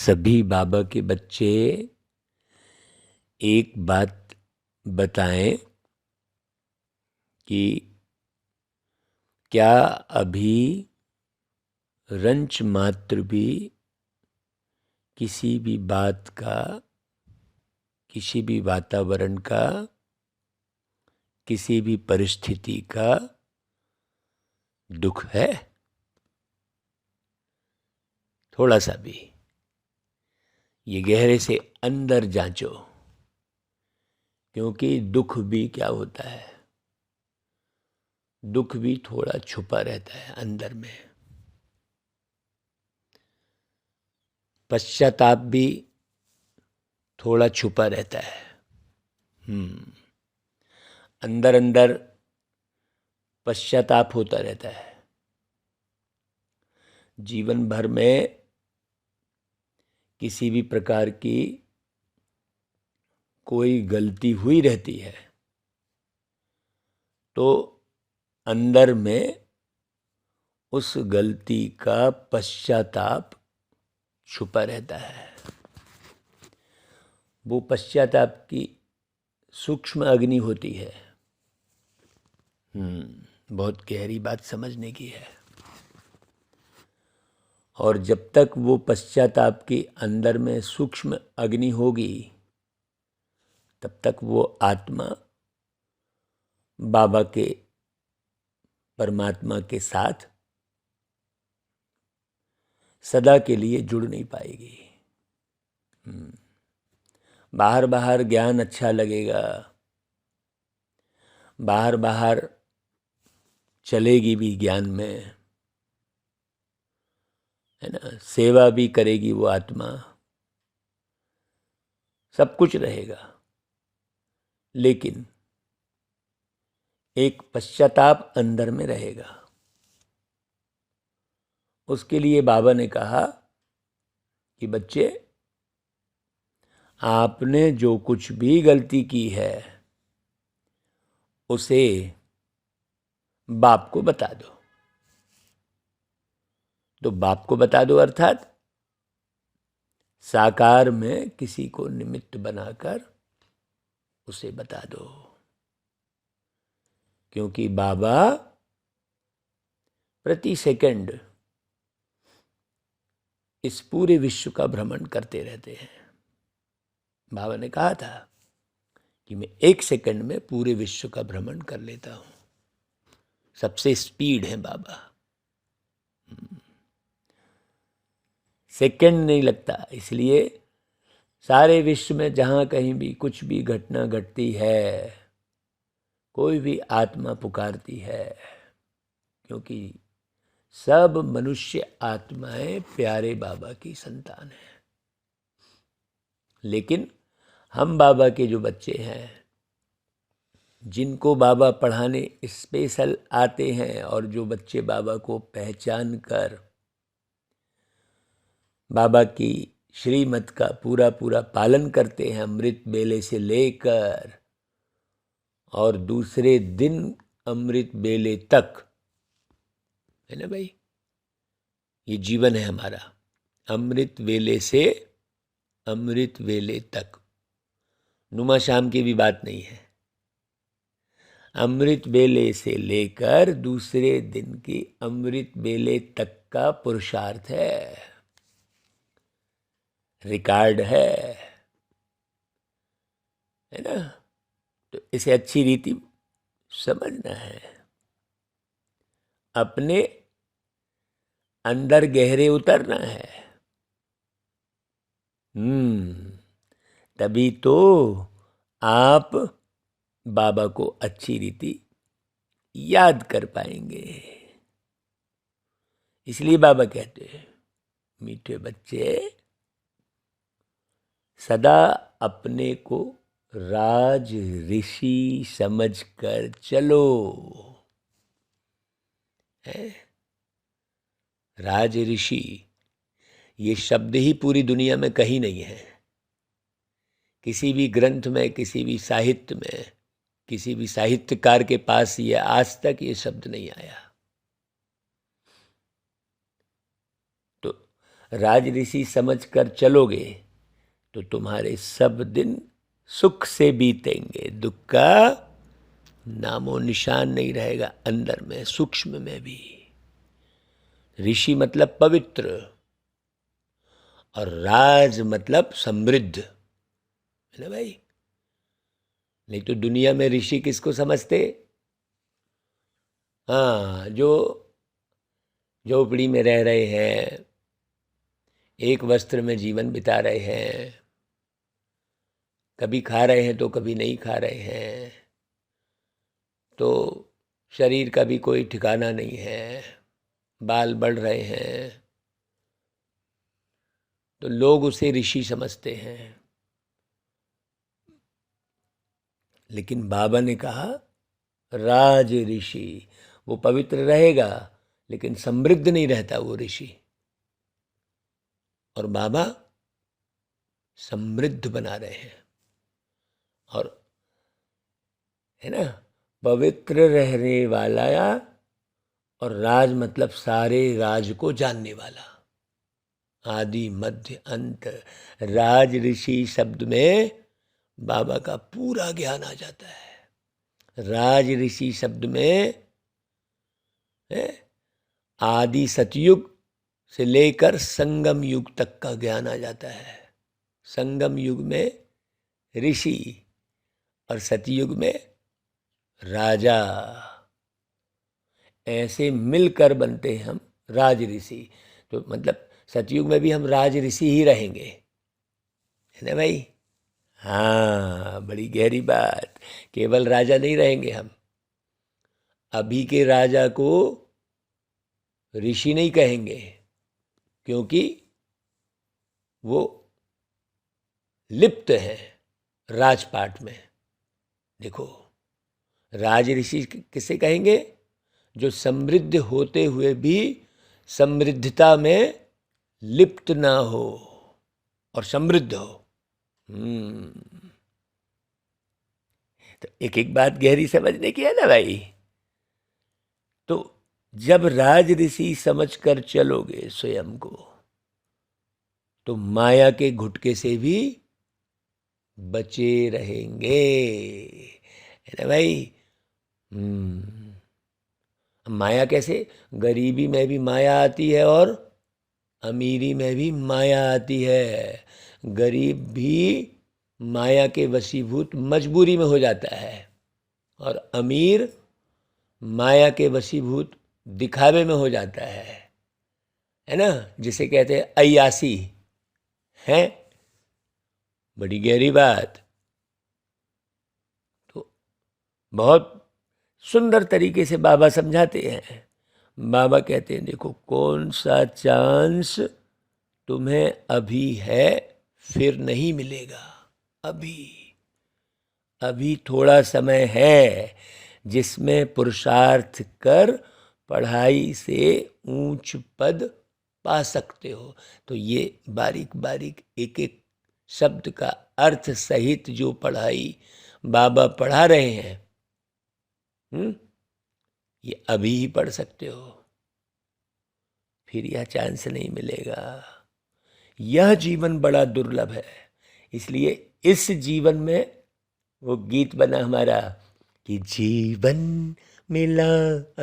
सभी बाबा के बच्चे एक बात बताएं कि क्या अभी रंच मात्र भी किसी भी बात का, किसी भी वातावरण का, किसी भी परिस्थिति का दुख है? थोड़ा सा भी ये गहरे से अंदर जांचो, क्योंकि दुख भी क्या होता है, दुख भी थोड़ा छुपा रहता है अंदर में। पश्चाताप भी थोड़ा छुपा रहता है। अंदर अंदर पश्चाताप होता रहता है। जीवन भर में किसी भी प्रकार की कोई गलती हुई रहती है तो अंदर में उस गलती का पश्चाताप छुपा रहता है। वो पश्चाताप की सूक्ष्म अग्नि होती है। बहुत गहरी बात समझने की है। और जब तक वो पश्चाताप के अंदर में सूक्ष्म अग्नि होगी तब तक वो आत्मा बाबा के, परमात्मा के साथ सदा के लिए जुड़ नहीं पाएगी। बाहर बाहर ज्ञान अच्छा लगेगा, बाहर बाहर चलेगी भी ज्ञान में, है ना, सेवा भी करेगी वो आत्मा, सब कुछ रहेगा, लेकिन एक पश्चाताप अंदर में रहेगा। उसके लिए बाबा ने कहा कि बच्चे, आपने जो कुछ भी गलती की है उसे बाप को बता दो। तो बाप को बता दो अर्थात साकार में किसी को निमित्त बनाकर उसे बता दो, क्योंकि बाबा प्रति सेकंड इस पूरे विश्व का भ्रमण करते रहते हैं। बाबा ने कहा था कि मैं 1 सेकंड में पूरे विश्व का भ्रमण कर लेता हूं। सबसे स्पीड है बाबा। सेकंड नहीं लगता। इसलिए सारे विश्व में जहां कहीं भी कुछ भी घटना घटती है, कोई भी आत्मा पुकारती है, क्योंकि सब मनुष्य आत्माएं प्यारे बाबा की संतान हैं। लेकिन हम बाबा के जो बच्चे हैं, जिनको बाबा पढ़ाने स्पेशल आते हैं, और जो बच्चे बाबा को पहचान कर बाबा की श्रीमत का पूरा पूरा पालन करते हैं, अमृत बेले से लेकर और दूसरे दिन अमृत बेले तक, है ना भाई, ये जीवन है हमारा। अमृत वेले से अमृत वेले तक, नुमा शाम की भी बात नहीं है। अमृत बेले से लेकर दूसरे दिन की अमृत बेले तक का पुरुषार्थ है, रिकॉर्ड है ना। तो इसे अच्छी रीति समझना है, अपने अंदर गहरे उतरना है। तभी तो आप बाबा को अच्छी रीति याद कर पाएंगे। इसलिए बाबा कहते हैं, मीठे बच्चे, सदा अपने को राज ऋषि समझकर चलो। है राज ऋषि, ये शब्द ही पूरी दुनिया में कहीं नहीं है। किसी भी ग्रंथ में, किसी भी साहित्य में, किसी भी साहित्यकार के पास ये आज तक ये शब्द नहीं आया। तो राज ऋषि समझ कर चलोगे तो तुम्हारे सब दिन सुख से बीतेंगे, दुख का नामो निशान नहीं रहेगा अंदर में, सूक्ष्म में भी। ऋषि मतलब पवित्र और राज मतलब समृद्ध, है ना भाई। नहीं तो दुनिया में ऋषि किसको समझते? हाँ, जो झोपड़ी में रह रहे हैं, एक वस्त्र में जीवन बिता रहे हैं, कभी खा रहे हैं तो कभी नहीं खा रहे हैं, तो शरीर का भी कोई ठिकाना नहीं है, बाल बढ़ रहे हैं, तो लोग उसे ऋषि समझते हैं। लेकिन बाबा ने कहा राज ऋषि, वो पवित्र रहेगा लेकिन समृद्ध नहीं रहता वो ऋषि। और बाबा समृद्ध बना रहे हैं। और है ना, पवित्र रहने वाला, और राज मतलब सारे राज को जानने वाला, आदि मध्य अंत। राज ऋषि शब्द में बाबा का पूरा ज्ञान आ जाता है। राज ऋषि शब्द में आदि सतयुग से लेकर संगम युग तक का ज्ञान आ जाता है। संगम युग में ऋषि और सतयुग में राजा, ऐसे मिलकर बनते हैं हम राज ऋषि। तो मतलब सतयुग में भी हम राज ऋषि ही रहेंगे, है ना भाई। हाँ, बड़ी गहरी बात। केवल राजा नहीं रहेंगे हम। अभी के राजा को ऋषि नहीं कहेंगे, क्योंकि वो लिप्त है राजपाट में। देखो, राज ऋषि किसे कहेंगे? जो समृद्ध होते हुए भी समृद्धता में लिप्त ना हो और समृद्ध हो। तो एक एक बात गहरी समझने की है ना भाई। तो जब राज ऋषि समझ कर चलोगे स्वयं को, तो माया के घुटके से भी बचे रहेंगे, है ना भाई। माया कैसे? गरीबी में भी माया आती है और अमीरी में भी माया आती है। गरीब भी माया के वशीभूत मजबूरी में हो जाता है, और अमीर माया के वशीभूत दिखावे में हो जाता है ना, जिसे कहते हैं अय्यासी। है बड़ी गहरी बात। तो बहुत सुंदर तरीके से बाबा समझाते हैं। बाबा कहते हैं देखो, कौन सा चांस तुम्हें अभी है, फिर नहीं मिलेगा। अभी थोड़ा समय है जिसमें पुरुषार्थ कर पढ़ाई से ऊंच पद पा सकते हो। तो ये बारीक बारीक एक एक शब्द का अर्थ सहित जो पढ़ाई बाबा पढ़ा रहे हैं, ये अभी ही पढ़ सकते हो, फिर यह चांस नहीं मिलेगा। यह जीवन बड़ा दुर्लभ है। इसलिए इस जीवन में वो गीत बना हमारा कि जीवन मिला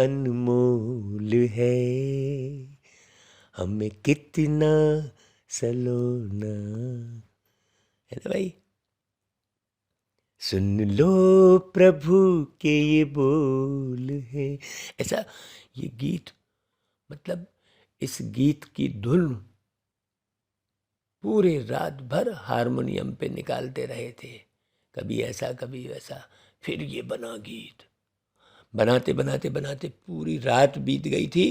अनमोल है, हमें कितना सलोना, है ना भाई। सुन लो प्रभु के ये बोल है। ऐसा ये गीत, मतलब इस गीत की धुन पूरे रात भर हारमोनियम पे निकालते रहे थे, कभी ऐसा कभी वैसा। फिर ये बना गीत, बनाते बनाते बनाते पूरी रात बीत गई थी।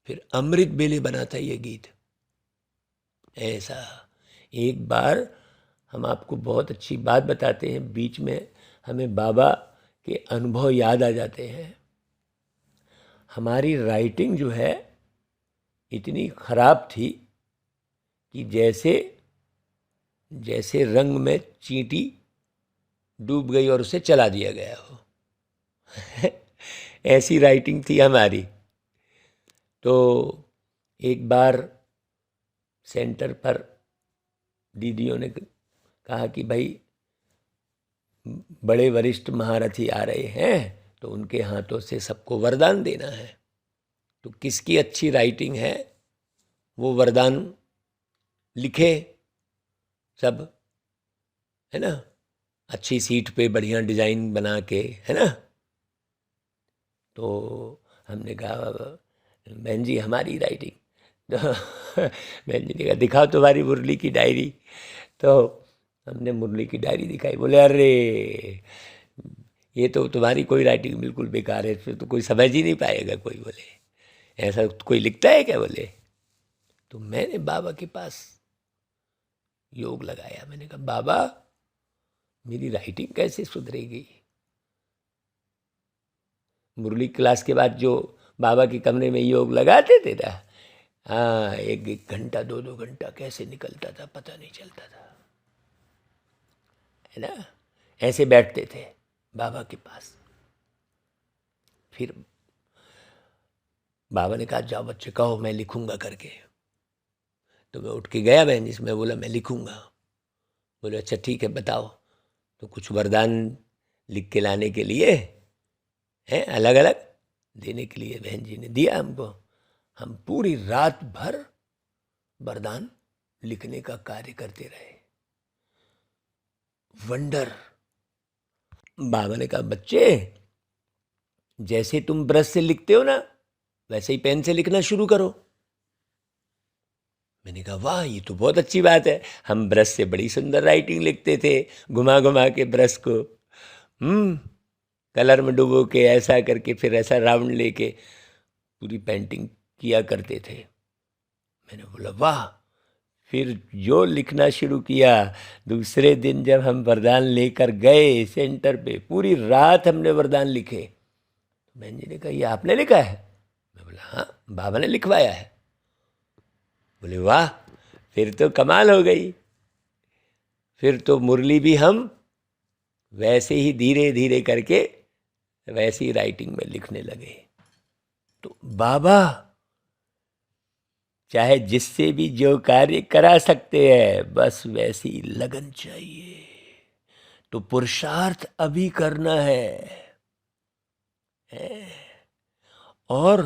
फिर अमृत बेले बना था ये गीत। ऐसा एक बार हम आपको बहुत अच्छी बात बताते हैं, बीच में हमें बाबा के अनुभव याद आ जाते हैं। हमारी राइटिंग जो है इतनी खराब थी कि जैसे जैसे रंग में चींटी डूब गई और उसे चला दिया गया हो ऐसी राइटिंग थी हमारी। तो एक बार सेंटर पर दीदियों ने कहा कि भाई बड़े वरिष्ठ महारथी आ रहे हैं तो उनके हाथों से सबको वरदान देना है। तो किसकी अच्छी राइटिंग है वो वरदान लिखे सब, है ना, अच्छी सीट पे बढ़िया डिज़ाइन बना के, है ना। तो हमने कहा बहन जी हमारी राइटिंग, तो बहन जी ने कहा दिखाओ तुम्हारी मुरली की डायरी। तो हमने मुरली की डायरी दिखाई। बोले अरे ये तो तुम्हारी कोई राइटिंग बिल्कुल बेकार है, इसमें तो कोई समझ ही नहीं पाएगा कोई। बोले ऐसा कोई लिखता है क्या? बोले तो मैंने बाबा के पास योग लगाया। मैंने कहा बाबा मेरी राइटिंग कैसे सुधरेगी? मुरली क्लास के बाद जो बाबा के कमरे में योग लगाते थे ना, हाँ, 1-1 घंटा 2-2 घंटा कैसे निकलता था पता नहीं चलता था, है ना। ऐसे बैठते थे बाबा के पास। फिर बाबा ने कहा जाओ बच्चे कहो मैं लिखूंगा करके। तो मैं उठ के गया बहन जी से, मैं बोला मैं लिखूंगा। बोले अच्छा ठीक है बताओ। तो कुछ वरदान लिख के लाने के लिए हैं, अलग अलग देने के लिए बहन जी ने दिया हमको। हम पूरी रात भर वरदान लिखने का कार्य करते रहे। वंडर। बाबा ने कहा बच्चे जैसे तुम ब्रश से लिखते हो ना वैसे ही पेन से लिखना शुरू करो। मैंने कहा वाह ये तो बहुत अच्छी बात है। हम ब्रश से बड़ी सुंदर राइटिंग लिखते थे, घुमा घुमा के ब्रश को कलर में डुबो के ऐसा करके फिर ऐसा राउंड लेके पूरी पेंटिंग किया करते थे। मैंने बोला वाह। फिर जो लिखना शुरू किया, दूसरे दिन जब हम वरदान लेकर गए सेंटर पे, पूरी रात हमने वरदान लिखे। बहन जी ने कहा ये आपने लिखा है? मैं बोला हाँ बाबा ने लिखवाया है। बोले वाह फिर तो कमाल हो गई। फिर तो मुरली भी हम वैसे ही धीरे धीरे करके वैसी ही राइटिंग में लिखने लगे। तो बाबा चाहे जिससे भी जो कार्य करा सकते हैं, बस वैसी लगन चाहिए। तो पुरुषार्थ अभी करना है और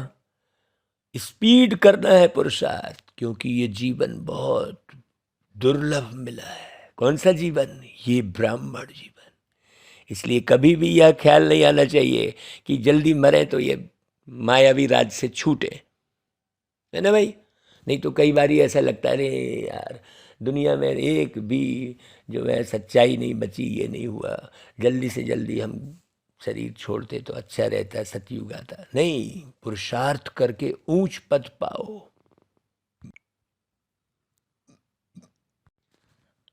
स्पीड करना है पुरुषार्थ, क्योंकि ये जीवन बहुत दुर्लभ मिला है। कौन सा जीवन? ये ब्राह्मण जीवन। इसलिए कभी भी यह ख्याल नहीं आना चाहिए कि जल्दी मरे तो ये मायावी राज से छूटे, है ना भाई। नहीं तो कई बार ऐसा लगता है अरे यार दुनिया में एक भी जो है सच्चाई नहीं बची, ये नहीं हुआ, जल्दी से जल्दी हम शरीर छोड़ते तो अच्छा रहता, सतयुग आता। नहीं, पुरुषार्थ करके ऊंच पद पाओ।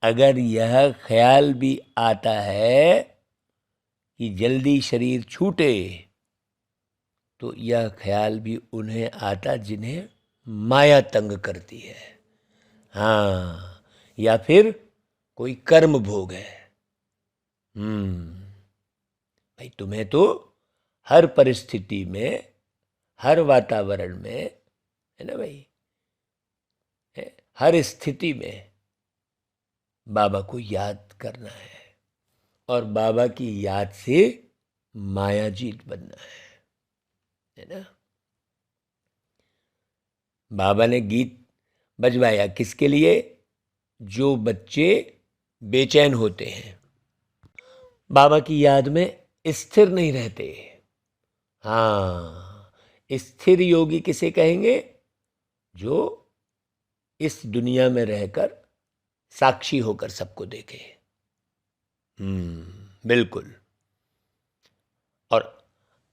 अगर यह ख्याल भी आता है कि जल्दी शरीर छूटे, तो यह ख्याल भी उन्हें आता जिन्हें माया तंग करती है। हाँ, या फिर कोई कर्म भोग है। भाई तुम्हें तो हर परिस्थिति में, हर वातावरण में, है ना भाई, हर स्थिति में बाबा को याद करना है और बाबा की याद से मायाजीत बनना है ना। बाबा ने गीत बजवाया किसके लिए? जो बच्चे बेचैन होते हैं, बाबा की याद में स्थिर नहीं रहते। हाँ, स्थिर योगी किसे कहेंगे? जो इस दुनिया में रहकर साक्षी होकर सबको देखे। बिल्कुल। और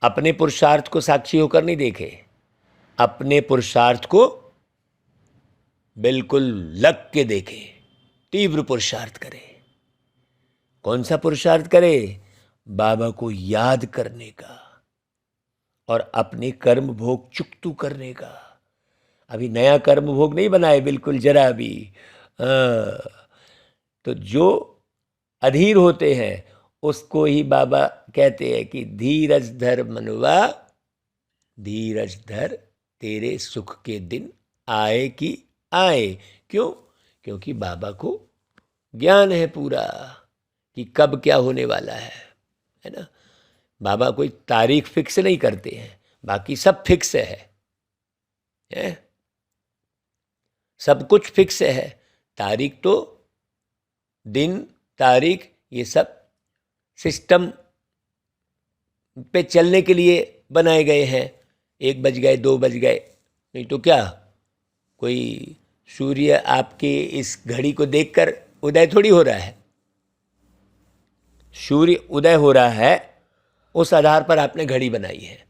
अपने पुरुषार्थ को साक्षी होकर नहीं देखे, अपने पुरुषार्थ को बिल्कुल लग के देखे, तीव्र पुरुषार्थ करे। कौन सा पुरुषार्थ करे? बाबा को याद करने का और अपने कर्म भोग चुकतू करने का। अभी नया कर्म भोग नहीं बनाए बिल्कुल जरा भी। तो जो अधीर होते हैं उसको ही बाबा कहते हैं कि धीरज धर मनुआ, धीरज धर तेरे सुख के दिन आए कि आए। क्यों? क्योंकि बाबा को ज्ञान है पूरा कि कब क्या होने वाला है ना। बाबा कोई तारीख फिक्स नहीं करते हैं, बाकी सब फिक्स है? सब कुछ फिक्स है। तारीख तो दिन तारीख ये सब सिस्टम पे चलने के लिए बनाए गए हैं। 1 बज गए, 2 बज गए, नहीं तो क्या कोई सूर्य आपके इस घड़ी को देखकर उदय थोड़ी हो रहा है। सूर्य उदय हो रहा है, उस आधार पर आपने घड़ी बनाई है।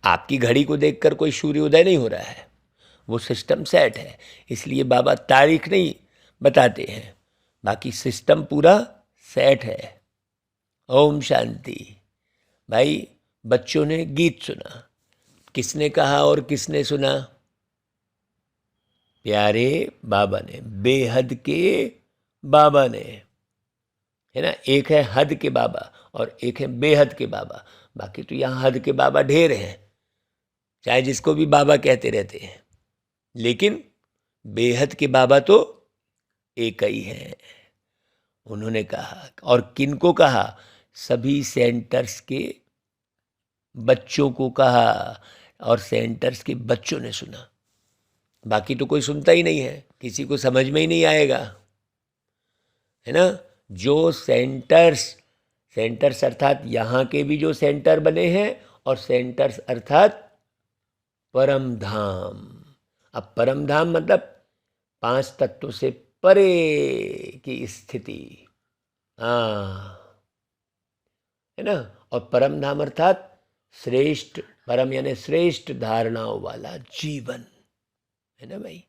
आपकी घड़ी को देखकर कोई सूर्य उदय नहीं हो रहा है, वो सिस्टम सेट है। इसलिए बाबा तारीख नहीं बताते हैं, बाकी सिस्टम पूरा सेट है। ओम शांति। भाई बच्चों ने गीत सुना, किसने कहा और किसने सुना? प्यारे बाबा ने, बेहद के बाबा ने, है ना। एक है हद के बाबा और एक है बेहद के बाबा। बाकी तो यहाँ हद के बाबा ढेर हैं, चाहे जिसको भी बाबा कहते रहते हैं, लेकिन बेहद के बाबा तो एक ही है। उन्होंने कहा, और किनको कहा? सभी सेंटर्स के बच्चों को कहा, और सेंटर्स के बच्चों ने सुना। बाकी तो कोई सुनता ही नहीं है, किसी को समझ में ही नहीं आएगा, है ना। जो सेंटर्स अर्थात यहाँ के भी जो सेंटर बने हैं, और सेंटर्स अर्थात परम धाम। अब परम धाम मतलब 5 तत्वों से परे की स्थिति, है ना। और परम धाम अर्थात श्रेष्ठ, परम यानी श्रेष्ठ धारणाओं वाला जीवन, है ना भाई।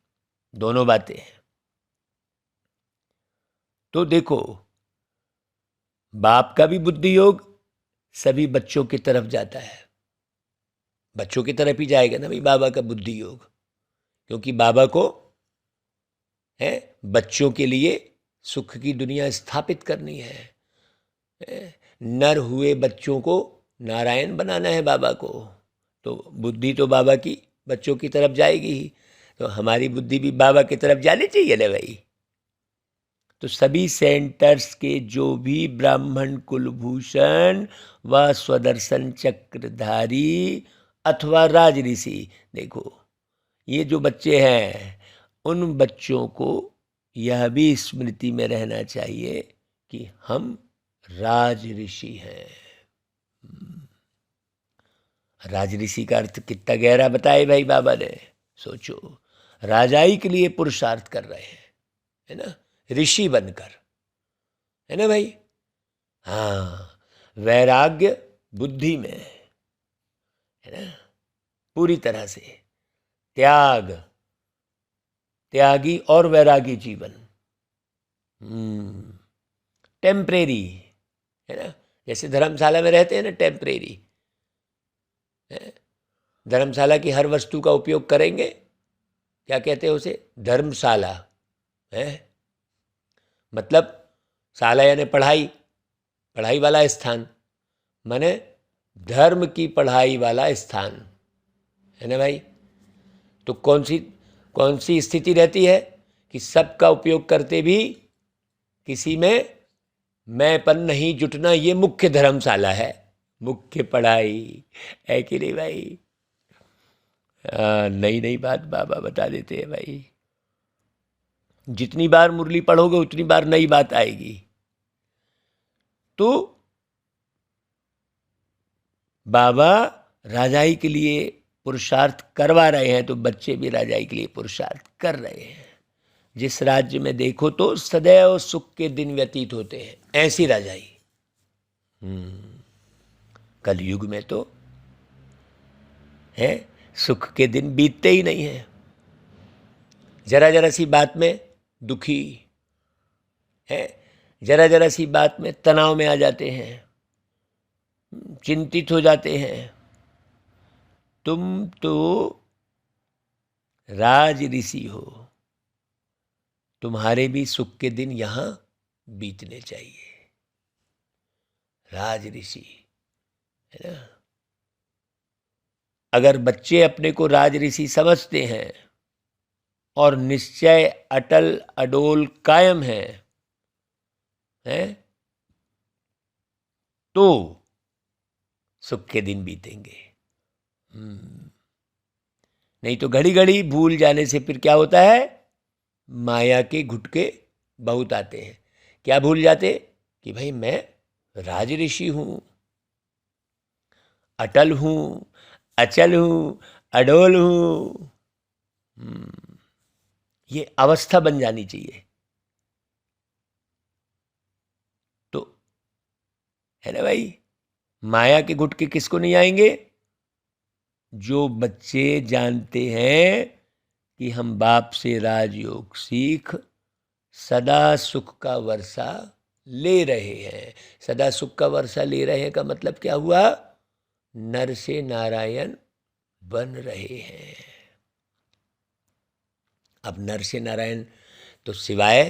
दोनों बातें हैं। तो देखो, बाप का भी बुद्धि योग सभी बच्चों की तरफ जाता है, बच्चों की तरफ ही जाएगा ना भाई बाबा का बुद्धि योग, क्योंकि बाबा को है बच्चों के लिए सुख की दुनिया स्थापित करनी है। नर हुए बच्चों को नारायण बनाना है बाबा को, तो बुद्धि तो बाबा की बच्चों की तरफ जाएगी ही, तो हमारी बुद्धि भी बाबा की तरफ जानी चाहिए ना भाई। तो सभी सेंटर्स के जो भी ब्राह्मण कुलभूषण व स्वदर्शन चक्रधारी अथवा राज ऋषि, देखो ये जो बच्चे हैं, उन बच्चों को यह भी स्मृति में रहना चाहिए कि हम राज ऋषि हैं। राज ऋषि का अर्थ कितना गहरा बताए भाई बाबा ने। सोचो, राजाई के लिए पुरुषार्थ कर रहे हैं, है ना, ऋषि बनकर, है ना भाई। हाँ, वैराग्य बुद्धि में, है ना, पूरी तरह से त्यागी और वैरागी जीवन, टेम्परेरी, है ना। जैसे धर्मशाला में रहते हैं ना, टेम्परेरी, धर्मशाला की हर वस्तु का उपयोग करेंगे, क्या कहते हैं उसे? धर्मशाला है। मतलब शाला यानी पढ़ाई वाला स्थान, माने धर्म की पढ़ाई वाला स्थान, है ना भाई। तो कौन सी स्थिति रहती है कि सबका उपयोग करते भी किसी में मैंपन नहीं जुटना, ये मुख्य धर्मशाला है, मुख्य पढ़ाई है कि नहीं भाई। नई बात बाबा बता देते हैं भाई। जितनी बार मुरली पढ़ोगे उतनी बार नई बात आएगी। तो बाबा राजाई के लिए पुरुषार्थ करवा रहे हैं, तो बच्चे भी राजाई के लिए पुरुषार्थ कर रहे हैं। जिस राज्य में देखो तो सदैव सुख के दिन व्यतीत होते हैं, ऐसी राजाई। कलयुग में तो है सुख के दिन बीतते ही नहीं है। जरा सी बात में दुखी है, जरा सी बात में तनाव में आ जाते हैं, चिंतित हो जाते हैं। तुम तो राज ऋषि हो, तुम्हारे भी सुख के दिन यहां बीतने चाहिए। राज ऋषि, है ना। अगर बच्चे अपने को राज ऋषि समझते हैं और निश्चय अटल अडोल कायम है, तो सुख के दिन बीतेंगे। नहीं तो घड़ी घड़ी भूल जाने से फिर क्या होता है, माया के घुटके बहुत आते हैं। क्या भूल जाते कि भाई मैं राज ऋषि हूं, अटल हूं, अचल हूं, अडोल हूं। ये अवस्था बन जानी चाहिए। तो है ना भाई, माया के गुटके किसको नहीं आएंगे? जो बच्चे जानते हैं कि हम बाप से राजयोग सीख सदा सुख का वर्षा ले रहे हैं। सदा सुख का वर्षा ले रहे हैं का मतलब क्या हुआ? नर से नारायण बन रहे हैं। अब नर से नारायण तो सिवाय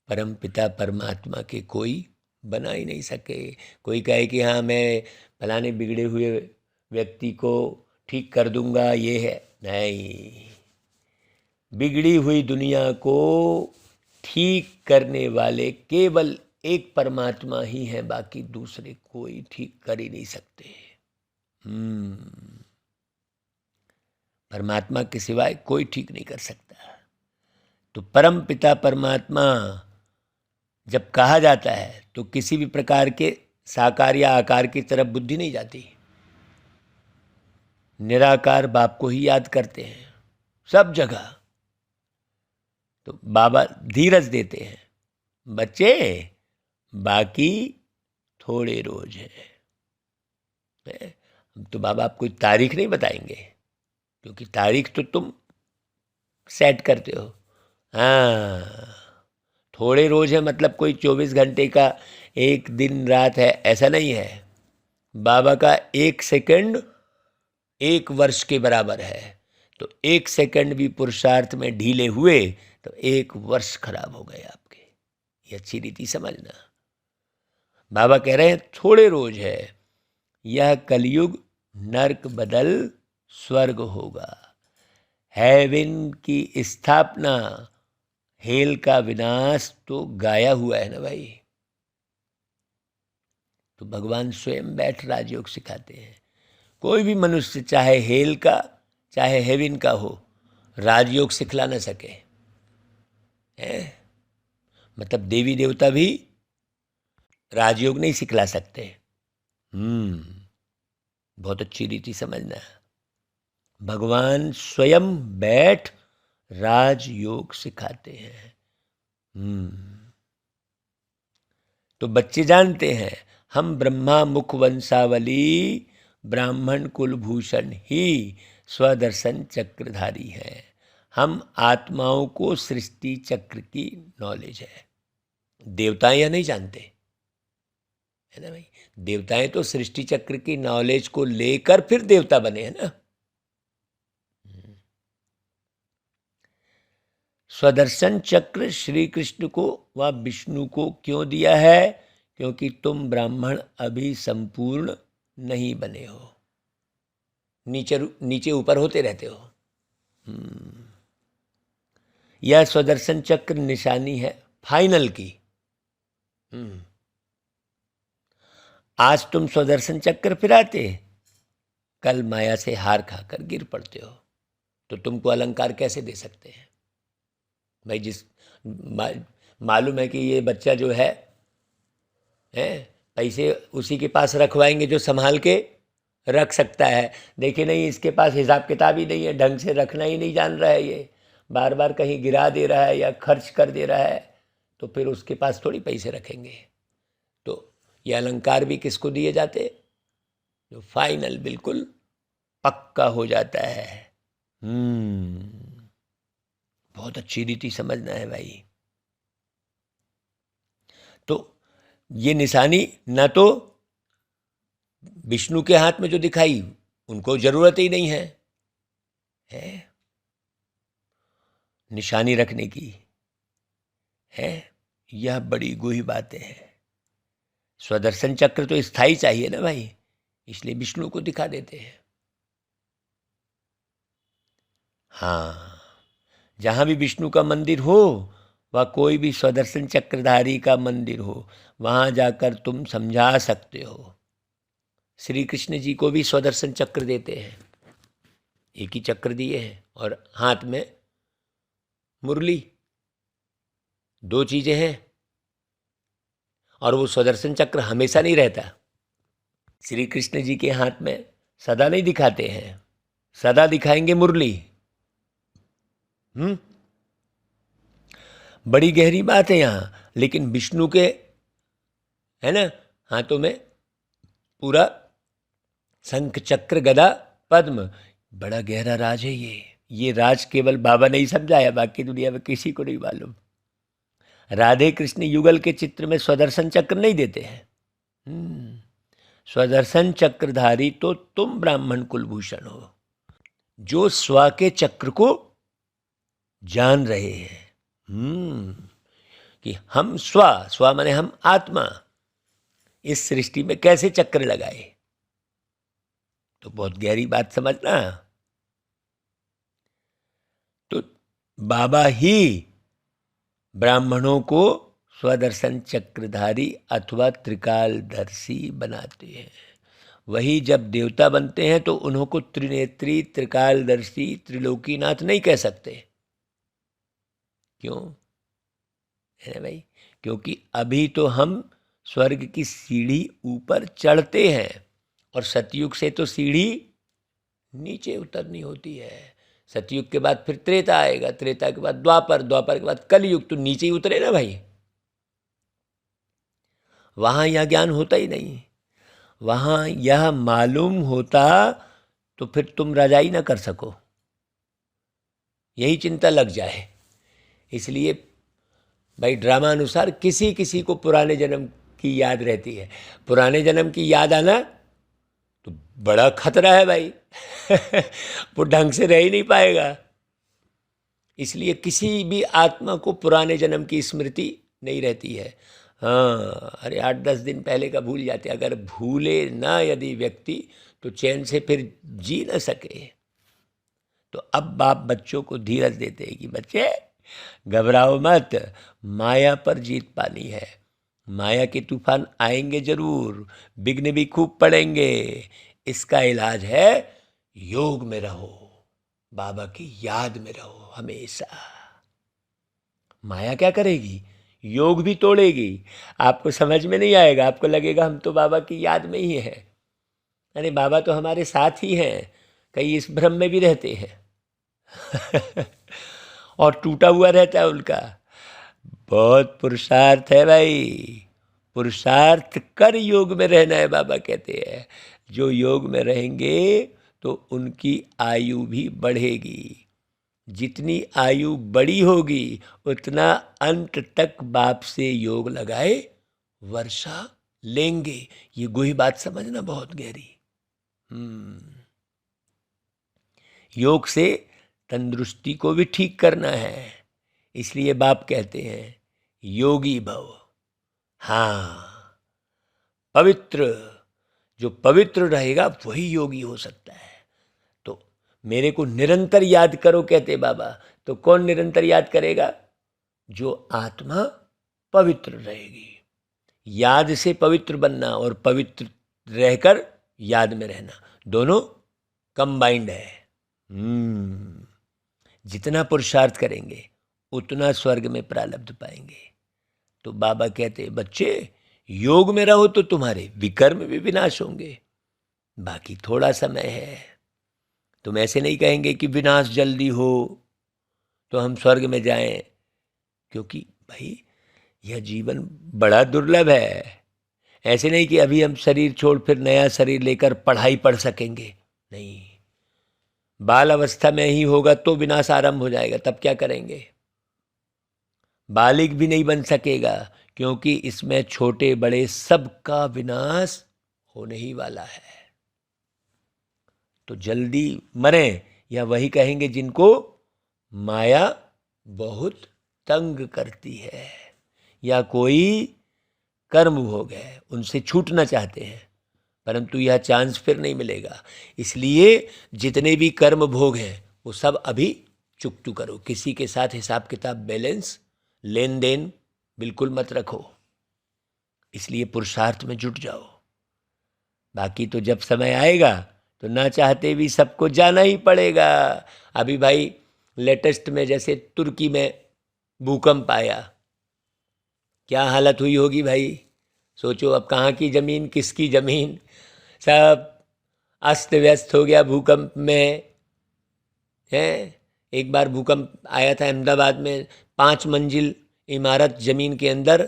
परम पिता परमात्मा के कोई बना ही नहीं सके। कोई कहे कि हाँ मैं फलाने बिगड़े हुए व्यक्ति को ठीक कर दूंगा, ये है नहीं। बिगड़ी हुई दुनिया को ठीक करने वाले केवल एक परमात्मा ही है, बाकी दूसरे कोई ठीक कर ही नहीं सकते। परमात्मा के सिवाय कोई ठीक नहीं कर सकता। तो परम पिता परमात्मा जब कहा जाता है तो किसी भी प्रकार के साकार या आकार की तरफ बुद्धि नहीं जाती। निराकार बाप को ही याद करते हैं सब जगह। तो बाबा धीरज देते हैं, बच्चे बाकी थोड़े रोज है। तो बाबा आपको तारीख नहीं बताएंगे, क्योंकि तारीख तो तुम सेट करते हो। हाँ, थोड़े रोज है मतलब कोई 24 घंटे का एक दिन रात है, ऐसा नहीं है। बाबा का एक सेकंड एक वर्ष के बराबर है। तो एक सेकंड भी पुरुषार्थ में ढीले हुए तो एक वर्ष खराब हो गए आपके। ये अच्छी रीति समझना। बाबा कह रहे हैं थोड़े रोज है, यह कलयुग नर्क बदल स्वर्ग होगा। हेवन की स्थापना, हेल का विनाश तो गाया हुआ है ना भाई। तो भगवान स्वयं बैठ राजयोग सिखाते हैं। कोई भी मनुष्य चाहे हेल का चाहे हेवन का हो, राजयोग सिखला न सके है। मतलब देवी देवता भी राजयोग नहीं सिखला सकते। बहुत अच्छी रीति समझना है। भगवान स्वयं बैठ राजयोग सिखाते हैं। तो बच्चे जानते हैं हम ब्रह्मा मुख वंशावली ब्राह्मण कुलभूषण ही स्वदर्शन चक्रधारी हैं। हम आत्माओं को सृष्टि चक्र की नॉलेज है। देवताएं यह नहीं जानते, है ना भाई। देवताएं तो सृष्टि चक्र की नॉलेज को लेकर फिर देवता बने हैं ना। स्वदर्शन चक्र श्री कृष्ण को व विष्णु को क्यों दिया है? क्योंकि तुम ब्राह्मण अभी संपूर्ण नहीं बने हो, नीचे ऊपर होते रहते हो। यह स्वदर्शन चक्र निशानी है फाइनल की। आज तुम स्वदर्शन चक्र फिराते, कल माया से हार खाकर गिर पड़ते हो। तो तुमको अलंकार कैसे दे सकते हैं भाई? जिस मालूम है कि ये बच्चा जो है पैसे उसी के पास रखवाएंगे जो संभाल के रख सकता है। देखिए नहीं, इसके पास हिसाब किताब ही नहीं है, ढंग से रखना ही नहीं जान रहा है, ये बार बार कहीं गिरा दे रहा है या खर्च कर दे रहा है, तो फिर उसके पास थोड़ी पैसे रखेंगे। तो ये अलंकार भी किसको दिए जाते? जो फाइनल बिल्कुल पक्का हो जाता है। बहुत अच्छी रीति समझना है भाई। तो ये निशानी ना तो विष्णु के हाथ में जो दिखाई उनको जरूरत ही नहीं है, निशानी रखने की है। यह बड़ी गूढ़ बातें हैं। स्वदर्शन चक्र तो स्थायी चाहिए ना भाई, इसलिए विष्णु को दिखा देते हैं। हाँ, जहाँ भी विष्णु का मंदिर हो व कोई भी स्वदर्शन चक्रधारी का मंदिर हो, वहाँ जाकर तुम समझा सकते हो। श्री कृष्ण जी को भी स्वदर्शन चक्र देते हैं, एक ही चक्र दिए हैं और हाथ में मुरली, दो चीजें हैं। और वो स्वदर्शन चक्र हमेशा नहीं रहता। श्री कृष्ण जी के हाथ में सदा नहीं दिखाते हैं, सदा दिखाएंगे मुरली। बड़ी गहरी बात है यहाँ। लेकिन विष्णु के है ना हाथों में पूरा शंख चक्र गदा पद्म, बड़ा गहरा राज है ये राज केवल बाबा ने ही समझाया, बाकी दुनिया में किसी को नहीं मालूम। राधे कृष्ण युगल के चित्र में स्वदर्शन चक्र नहीं देते हैं। स्वदर्शन चक्रधारी तो तुम ब्राह्मण कुलभूषण हो, जो स्व के चक्र को जान रहे हैं। कि हम स्व माने हम आत्मा, इस सृष्टि में कैसे चक्र लगाए। तो बहुत गहरी बात समझना। तो बाबा ही ब्राह्मणों को स्वदर्शन चक्रधारी अथवा त्रिकालदर्शी बनाते हैं। वही जब देवता बनते हैं तो उन्हों को त्रिनेत्री, त्रिकालदर्शी, त्रिलोकीनाथ नहीं कह सकते। क्यों है ना भाई? क्योंकि अभी तो हम स्वर्ग की सीढ़ी ऊपर चढ़ते हैं और सतयुग से तो सीढ़ी नीचे उतरनी होती है। सतयुग के बाद फिर त्रेता आएगा, त्रेता के बाद द्वापर, द्वापर के बाद कलयुग, तो नीचे ही उतरे ना भाई। वहां यह ज्ञान होता ही नहीं। वहां यह मालूम होता तो फिर तुम रजाई ना कर सको, यही चिंता लग जाए। इसलिए भाई ड्रामा अनुसार किसी किसी को पुराने जन्म की याद रहती है। पुराने जन्म की याद आना तो बड़ा खतरा है भाई। वो ढंग से रह ही नहीं पाएगा। इसलिए किसी भी आत्मा को पुराने जन्म की स्मृति नहीं रहती है। हाँ, अरे 8-10 दिन पहले का भूल जाते। अगर भूले ना यदि व्यक्ति तो चैन से फिर जी न सके। तो अब बाप बच्चों को धीरज देते हैं कि बच्चे घबराओ मत, माया पर जीत पानी है। माया के तूफान आएंगे जरूर, विघ्न भी खूब पड़ेंगे। इसका इलाज है योग में रहो, बाबा की याद में रहो हमेशा। माया क्या करेगी? योग भी तोड़ेगी। आपको समझ में नहीं आएगा, आपको लगेगा हम तो बाबा की याद में ही हैं। अरे बाबा तो हमारे साथ ही हैं, कई इस भ्रम में भी रहते हैं। और टूटा हुआ रहता है उनका। बहुत पुरुषार्थ है भाई, पुरुषार्थ कर योग में रहना है। बाबा कहते हैं जो योग में रहेंगे तो उनकी आयु भी बढ़ेगी। जितनी आयु बड़ी होगी उतना अंत तक बाप से योग लगाए वर्षा लेंगे। ये गुही बात समझना बहुत गहरी। योग से तंदुरुस्ती को भी ठीक करना है। इसलिए बाप कहते हैं योगी भव। हाँ, पवित्र, जो पवित्र रहेगा वही योगी हो सकता है। तो मेरे को निरंतर याद करो कहते बाबा। तो कौन निरंतर याद करेगा? जो आत्मा पवित्र रहेगी। याद से पवित्र बनना और पवित्र रहकर याद में रहना, दोनों कंबाइंड है। जितना पुरुषार्थ करेंगे उतना स्वर्ग में प्रारब्ध पाएंगे। तो बाबा कहते बच्चे योग में रहो तो तुम्हारे विकर्म भी विनाश होंगे। बाकी थोड़ा समय है। तुम ऐसे नहीं कहेंगे कि विनाश जल्दी हो तो हम स्वर्ग में जाएं, क्योंकि भाई यह जीवन बड़ा दुर्लभ है। ऐसे नहीं कि अभी हम शरीर छोड़ फिर नया शरीर लेकर पढ़ाई पढ़ सकेंगे, नहीं। बाल अवस्था में ही होगा तो विनाश आरंभ हो जाएगा, तब क्या करेंगे? बालिग भी नहीं बन सकेगा, क्योंकि इसमें छोटे बड़े सबका विनाश होने ही वाला है। तो जल्दी मरें, या वही कहेंगे जिनको माया बहुत तंग करती है या कोई कर्म भोग है, उनसे छूटना चाहते हैं, परंतु यह चांस फिर नहीं मिलेगा। इसलिए जितने भी कर्म भोग हैं वो सब अभी चुकतू करो, किसी के साथ हिसाब किताब बैलेंस लेन देन बिल्कुल मत रखो, इसलिए पुरुषार्थ में जुट जाओ। बाकी तो जब समय आएगा तो ना चाहते भी सबको जाना ही पड़ेगा। अभी भाई लेटेस्ट में जैसे तुर्की में भूकंप आया, क्या हालत हुई होगी भाई, सोचो अब कहाँ की ज़मीन किसकी ज़मीन, सब अस्त व्यस्त हो गया भूकंप में है। एक बार भूकंप आया था अहमदाबाद में, 5 मंजिल इमारत ज़मीन के अंदर,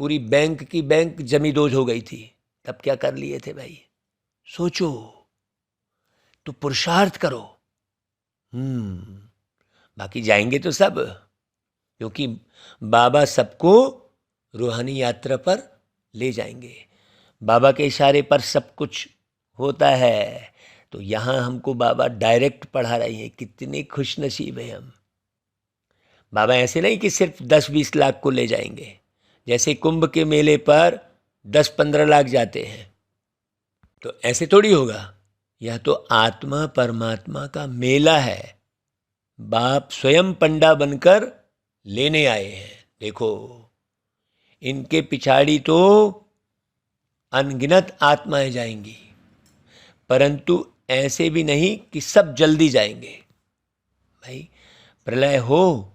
पूरी बैंक की बैंक जमींदोज हो गई थी। तब क्या कर लिए थे भाई, सोचो। तो पुरुषार्थ करो। बाकी जाएंगे तो सब, क्योंकि बाबा सबको रूहानी यात्रा पर ले जाएंगे। बाबा के इशारे पर सब कुछ होता है। तो यहाँ हमको बाबा डायरेक्ट पढ़ा रहे हैं, कितने खुश नसीब है हम। बाबा ऐसे नहीं कि सिर्फ 10-20 लाख को ले जाएंगे, जैसे कुंभ के मेले पर 10-15 लाख जाते हैं, तो ऐसे थोड़ी होगा। यह तो आत्मा परमात्मा का मेला है, बाप स्वयं पंडा बनकर लेने आए हैं। देखो इनके पिछाड़ी तो अनगिनत आत्माएं जाएंगी, परंतु ऐसे भी नहीं कि सब जल्दी जाएंगे। भाई प्रलय हो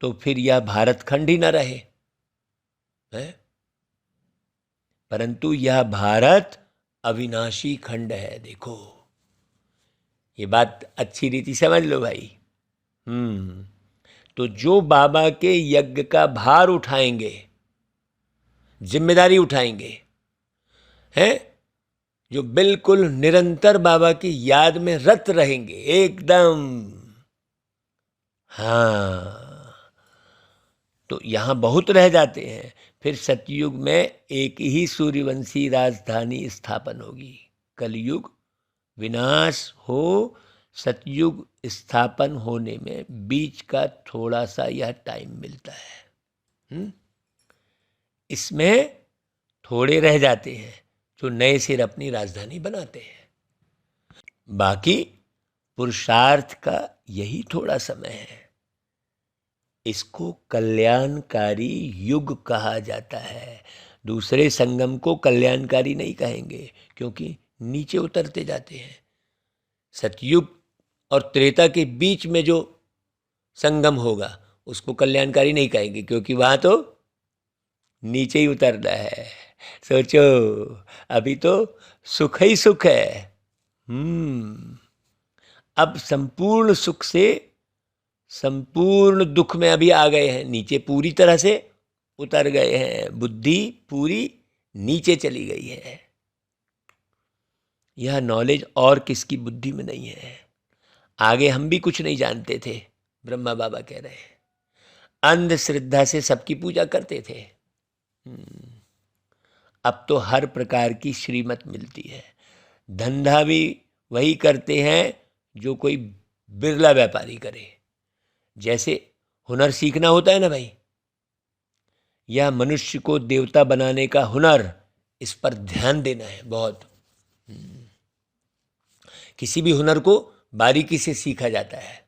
तो फिर यह भारत खंड ही न रहे है, परंतु यह भारत अविनाशी खंड है। देखो ये बात अच्छी रीति समझ लो भाई। तो जो बाबा के यज्ञ का भार उठाएंगे, जिम्मेदारी उठाएंगे, हैं, जो बिल्कुल निरंतर बाबा की याद में रत रहेंगे एकदम, हाँ, तो यहां बहुत रह जाते हैं। फिर सतयुग में एक ही सूर्यवंशी राजधानी स्थापन होगी। कलयुग विनाश हो, सतयुग स्थापन होने में बीच का थोड़ा सा यह टाइम मिलता है। इसमें थोड़े रह जाते हैं जो नए सिर अपनी राजधानी बनाते हैं। बाकी पुरुषार्थ का यही थोड़ा समय है। इसको कल्याणकारी युग कहा जाता है। दूसरे संगम को कल्याणकारी नहीं कहेंगे, क्योंकि नीचे उतरते जाते हैं। सतयुग और त्रेता के बीच में जो संगम होगा उसको कल्याणकारी नहीं कहेंगे, क्योंकि वहां तो नीचे ही उतरना है। सोचो अभी तो सुख ही सुख है। अब संपूर्ण सुख से संपूर्ण दुख में अभी आ गए हैं, नीचे पूरी तरह से उतर गए हैं, बुद्धि पूरी नीचे चली गई है। यह नॉलेज और किसकी बुद्धि में नहीं है। आगे हम भी कुछ नहीं जानते थे, ब्रह्मा बाबा कह रहे हैं, अंधश्रद्धा से सबकी पूजा करते थे। अब तो हर प्रकार की श्रीमत मिलती है। धंधा भी वही करते हैं जो कोई बिरला व्यापारी करे। जैसे हुनर सीखना होता है ना भाई, यह मनुष्य को देवता बनाने का हुनर, इस पर ध्यान देना है बहुत। किसी भी हुनर को बारीकी से सीखा जाता है।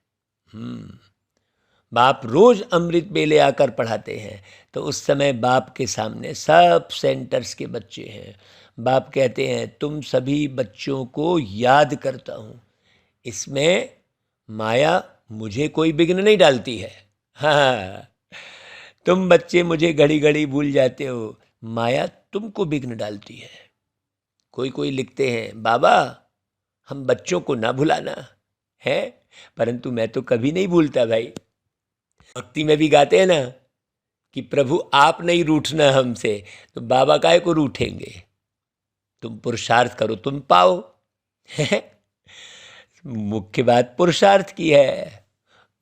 बाप रोज अमृत बेले आकर पढ़ाते हैं, तो उस समय बाप के सामने सब सेंटर्स के बच्चे हैं। बाप कहते हैं तुम सभी बच्चों को याद करता हूँ, इसमें माया मुझे कोई विघ्न नहीं डालती है। हाँ, तुम बच्चे मुझे घड़ी घड़ी भूल जाते हो, माया तुमको विघ्न डालती है। कोई लिखते हैं बाबा हम बच्चों को ना भुलाना है, परंतु मैं तो कभी नहीं भूलता भाई। भक्ति में भी गाते हैं ना कि प्रभु आप नहीं रूठना हमसे, तो बाबा काहे को रूठेंगे। तुम पुरुषार्थ करो तुम पाओ। मुख्य बात पुरुषार्थ की है।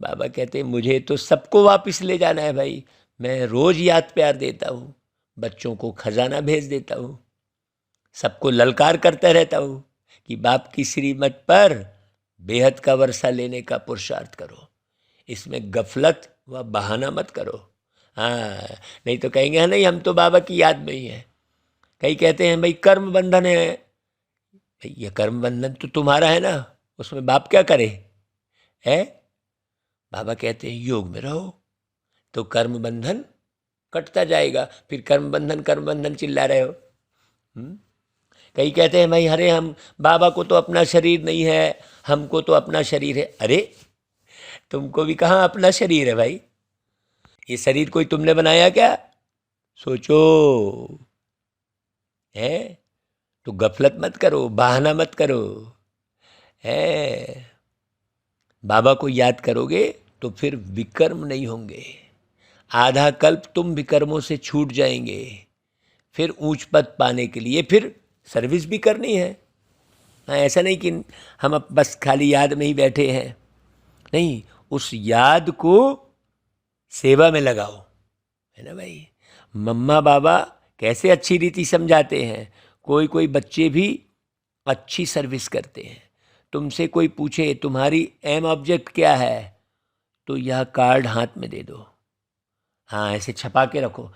बाबा कहते हैं मुझे तो सबको वापस ले जाना है भाई। मैं रोज याद प्यार देता हूँ, बच्चों को खजाना भेज देता हूँ, सबको ललकार करता रहता हूँ कि बाप की श्रीमत पर बेहद का वर्षा लेने का पुरुषार्थ करो। इसमें गफलत व बहाना मत करो। हाँ, नहीं तो कहेंगे हाँ नहीं हम तो बाबा की याद में ही हैं। कई कहते हैं भाई कर्म बंधन है। भाई ये कर्म बंधन तो तुम्हारा है ना, उसमें बाप क्या करे है। बाबा कहते हैं योग में रहो तो कर्म बंधन कटता जाएगा। फिर कर्म बंधन चिल्ला रहे हो। कई कहते हैं भाई अरे हम बाबा को तो अपना शरीर नहीं है, हमको तो अपना शरीर है। अरे तुमको भी कहाँ अपना शरीर है भाई? ये शरीर कोई तुमने बनाया क्या? सोचो। है तो गफलत मत करो, बहाना मत करो। है बाबा को याद करोगे तो फिर विकर्म नहीं होंगे। आधा कल्प तुम विकर्मों से छूट जाएंगे। फिर ऊंच पद पाने के लिए फिर सर्विस भी करनी है। हाँ, ऐसा नहीं कि हम अब बस खाली याद में ही बैठे हैं। नहीं, उस याद को सेवा में लगाओ, है ना भाई। मम्मा बाबा कैसे अच्छी रीति समझाते हैं। कोई कोई बच्चे भी अच्छी सर्विस करते हैं। तुमसे कोई पूछे तुम्हारी एम ऑब्जेक्ट क्या है, तो यह कार्ड हाथ में दे दो। हाँ, ऐसे छपा के रखो।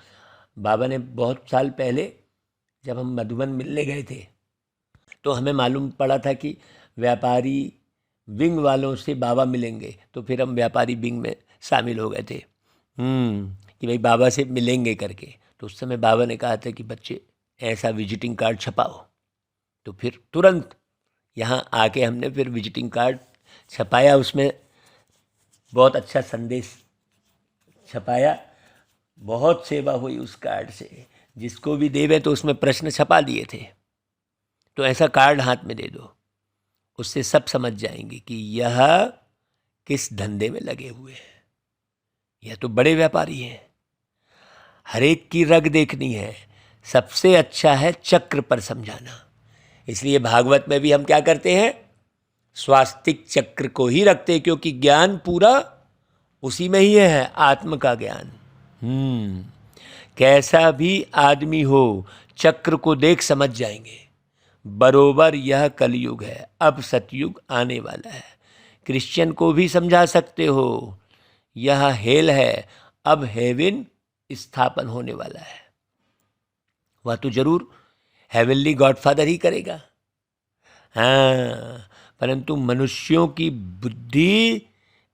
बाबा ने बहुत साल पहले जब हम मधुबन मिलने गए थे तो हमें मालूम पड़ा था कि व्यापारी विंग वालों से बाबा मिलेंगे, तो फिर हम व्यापारी विंग में शामिल हो गए थे कि भाई बाबा से मिलेंगे करके। तो उस समय बाबा ने कहा था कि बच्चे ऐसा विजिटिंग कार्ड छपाओ। तो फिर तुरंत यहाँ आके हमने फिर विजिटिंग कार्ड छपाया, उसमें बहुत अच्छा संदेश छपाया, बहुत सेवा हुई उस कार्ड से। जिसको भी देवे तो उसमें प्रश्न छपा दिए थे। तो ऐसा कार्ड हाथ में दे दो, उससे सब समझ जाएंगे कि यह किस धंधे में लगे हुए हैं। यह तो बड़े व्यापारी हैं, हर एक की रग देखनी है। सबसे अच्छा है चक्र पर समझाना। इसलिए भागवत में भी हम क्या करते हैं, स्वास्तिक चक्र को ही रखते हैं, क्योंकि ज्ञान पूरा उसी में ही है, आत्म का ज्ञान। कैसा भी आदमी हो चक्र को देख समझ जाएंगे। बरोबर यह कलयुग है, अब सतयुग आने वाला है। क्रिश्चियन को भी समझा सकते हो, यह हेल है, अब हेवन स्थापन होने वाला है। वह तो जरूर हेवनली गॉडफादर ही करेगा। हाँ, परंतु मनुष्यों की बुद्धि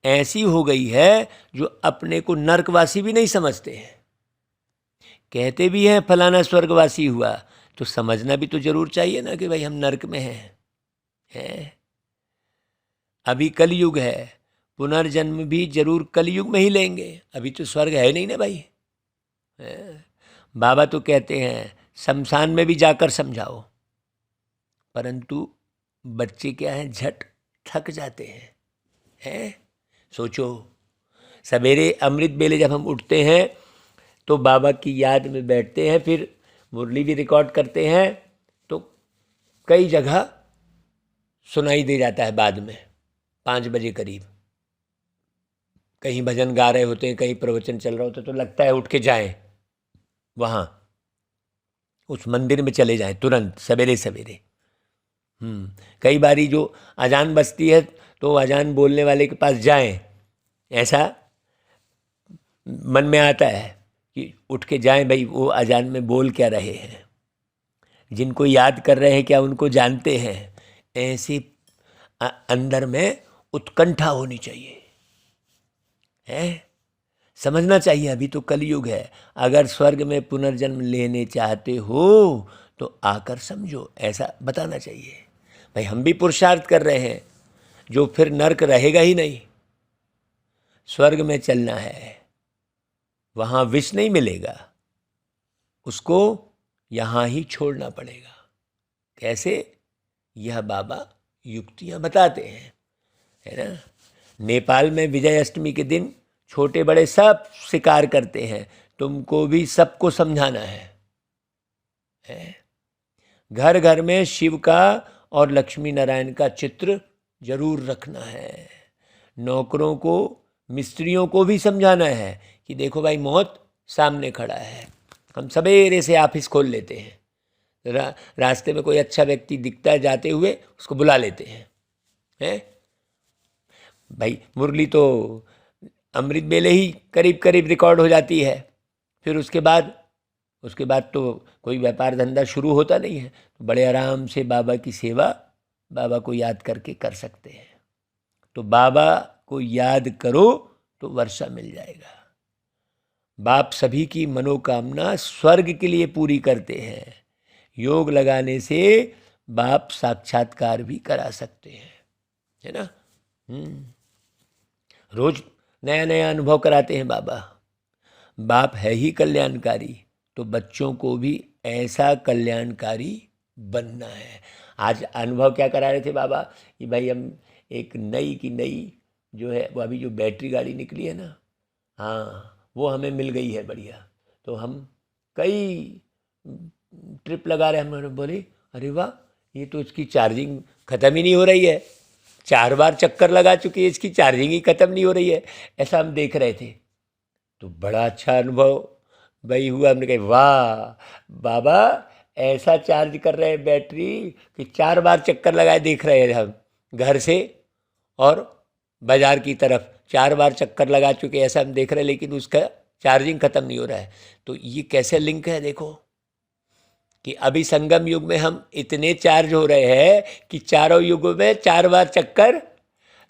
ऐसी हो गई है जो अपने को नरकवासी भी नहीं समझते हैं। कहते भी हैं फलाना स्वर्गवासी हुआ, तो समझना भी तो जरूर चाहिए ना कि भाई हम नरक में हैं। अभी कलयुग है, पुनर्जन्म भी जरूर कलयुग में ही लेंगे। अभी तो स्वर्ग है नहीं ना भाई। बाबा तो कहते हैं शमशान में भी जाकर समझाओ, परंतु बच्चे क्या हैं, झट थक जाते हैं। सोचो, सवेरे अमृत बेले जब हम उठते हैं तो बाबा की याद में बैठते हैं, फिर मुरली भी रिकॉर्ड करते हैं, तो कई जगह सुनाई दे जाता है बाद में 5 बजे करीब। कहीं भजन गा रहे होते हैं, कहीं प्रवचन चल रहा होता है, तो लगता है उठ के जाएं वहाँ उस मंदिर में चले जाएं तुरंत सवेरे सवेरे। कई बारी जो अजान बजती है तो अजान बोलने वाले के पास जाएं, ऐसा मन में आता है कि उठ के जाएं भाई, वो अजान में बोल क्या रहे हैं, जिनको याद कर रहे हैं क्या उनको जानते हैं। ऐसे अंदर में उत्कंठा होनी चाहिए, है समझना चाहिए। अभी तो कलयुग है, अगर स्वर्ग में पुनर्जन्म लेने चाहते हो तो आकर समझो, ऐसा बताना चाहिए। भाई हम भी पुरुषार्थ कर रहे हैं, जो फिर नरक रहेगा ही नहीं। स्वर्ग में चलना है, वहाँ विष नहीं मिलेगा, उसको यहाँ ही छोड़ना पड़ेगा। कैसे, यह बाबा युक्तियाँ बताते हैं, है ना। नेपाल में विजय अष्टमी के दिन छोटे बड़े सब शिकार करते हैं, तुमको भी सबको समझाना है। घर घर में शिव का और लक्ष्मी नारायण का चित्र जरूर रखना है। नौकरों को, मिस्त्रियों को भी समझाना है कि देखो भाई मौत सामने खड़ा है। हम सवेरे से ऑफिस खोल लेते हैं, रास्ते में कोई अच्छा व्यक्ति दिखता है जाते हुए, उसको बुला लेते हैं। भाई मुरली तो अमृत बेले ही करीब करीब रिकॉर्ड हो जाती है, फिर उसके बाद तो कोई व्यापार धंधा शुरू होता नहीं है। तो बड़े आराम से बाबा की सेवा, बाबा को याद करके कर सकते हैं। तो बाबा को याद करो तो वर्षा मिल जाएगा। बाप सभी की मनोकामना स्वर्ग के लिए पूरी करते हैं। योग लगाने से बाप साक्षात्कार भी करा सकते हैं, है ना। रोज नया नया अनुभव कराते हैं बाबा। बाप है ही कल्याणकारी, तो बच्चों को भी ऐसा कल्याणकारी बनना है। आज अनुभव क्या करा रहे थे बाबा कि भाई हम एक नई की नई जो है वो अभी जो बैटरी गाड़ी निकली है ना, हाँ वो हमें मिल गई है बढ़िया। तो हम कई ट्रिप लगा रहे हैं, हम बोले अरे वाह, ये तो इसकी चार्जिंग ख़त्म ही नहीं हो रही है। 4 बार चक्कर लगा चुकी है, इसकी चार्जिंग ही ख़त्म नहीं हो रही है। ऐसा हम देख रहे थे, तो बड़ा अच्छा अनुभव भाई हुआ। हमने कहा वाह बाबा, ऐसा चार्ज कर रहे हैं बैटरी कि 4 बार चक्कर लगाए देख रहे हैं हम, घर से और बाज़ार की तरफ 4 बार चक्कर लगा चुके ऐसा हम देख रहे हैं, लेकिन उसका चार्जिंग ख़त्म नहीं हो रहा है। तो ये कैसे लिंक है देखो, कि अभी संगम युग में हम इतने चार्ज हो रहे हैं कि चारों युगों में 4 बार चक्कर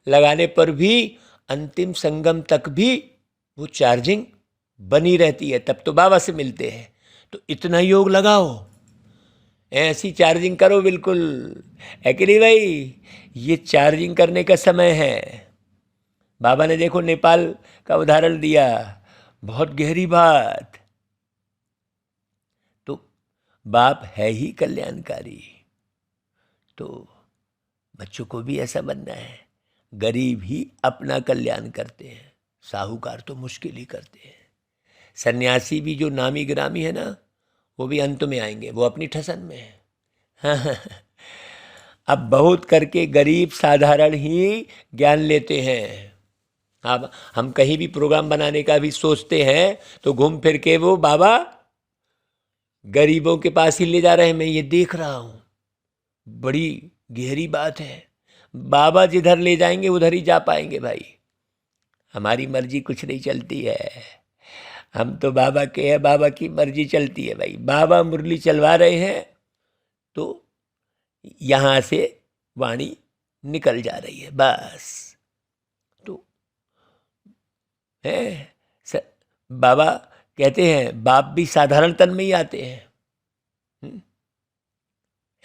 लगाने पर भी अंतिम संगम तक भी वो चार्जिंग बनी रहती है। तब तो बाबा से मिलते हैं। तो इतना योग लगाओ, ऐसी चार्जिंग करो बिल्कुल, है कि नहीं भाई। ये चार्जिंग करने का समय है। बाबा ने देखो नेपाल का उदाहरण दिया, बहुत गहरी बात। तो बाप है ही कल्याणकारी, तो बच्चों को भी ऐसा बनना है। गरीब ही अपना कल्याण करते हैं, साहूकार तो मुश्किल ही करते हैं। सन्यासी भी जो नामी गिरामी है ना, वो भी अंत में आएंगे, वो अपनी ठसन में है। अब बहुत करके गरीब साधारण ही ज्ञान लेते हैं। अब हम कहीं भी प्रोग्राम बनाने का भी सोचते हैं तो घूम फिर के वो बाबा गरीबों के पास ही ले जा रहे हैं। मैं ये देख रहा हूँ, बड़ी गहरी बात है। बाबा जिधर ले जाएंगे उधर ही जा पाएंगे भाई। हमारी मर्जी कुछ नहीं चलती है, हम तो बाबा के हैं, बाबा की मर्जी चलती है भाई। बाबा मुरली चलवा रहे हैं तो यहाँ से वाणी निकल जा रही है बस। तो है बाबा कहते हैं बाप भी साधारण तन में ही आते हैं, है